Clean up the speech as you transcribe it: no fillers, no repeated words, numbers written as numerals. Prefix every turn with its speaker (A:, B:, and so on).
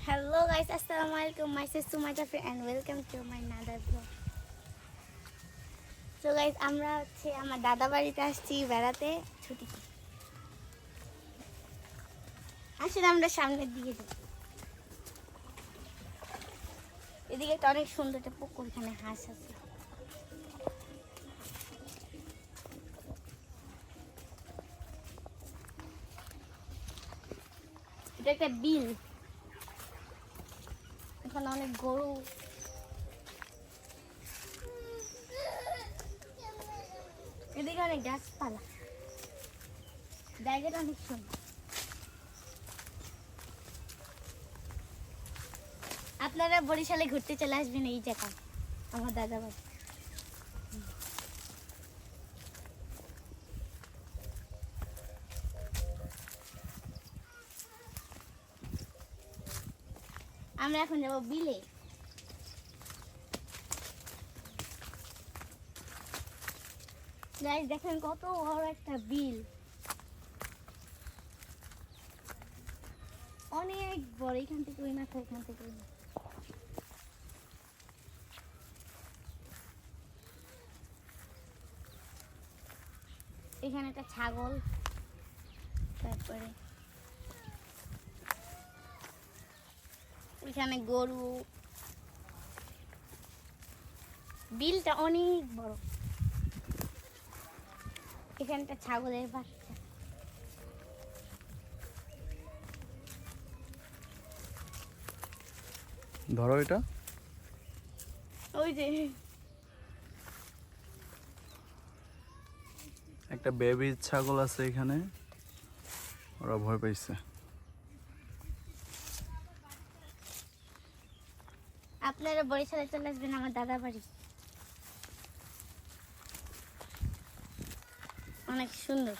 A: Hello guys, Assalamualaikum. Myself Sumaita and welcome to my another vlog. So guys, আমরা হচ্ছে আমার দাদা বাড়িতে আসছি বেড়াতে ছুটি। আসলে আমরা সামনের দিকে যাই। এদিকে একটা অনেক সুন্দর একটা পুকুর, এখানে হাঁস আছে। এটা একটা বিল। এখানে অনেক গরু, এদিকে অনেক গাছপালা, জায়গাটা অনেক সুন্দর। আপনারা বরিশালে ঘুরতে চলে আসবেন এই জায়গায়, আমার দাদা বাড়ি। আমরা এখন যাবো বিলে। গাইস দেখেন কত বড় একটা বিল, অনেক বড়। এখান থেকে ওই মাথা, এখান থেকে ওই মাথা। এখানে একটা ছাগল, তারপরে এখানে গরু। বিলটা অনেক বড়। এখানে একটা ছাগলের বাচ্চা।
B: ধরো এটা,
A: ওই যে
B: একটা বেবি ছাগল আছে এখানে, ওরা ভয় পাইছে।
A: আপনারা বরিশালে চলে আসবেন আমার দাদা বাড়ি, অনেক সুন্দর।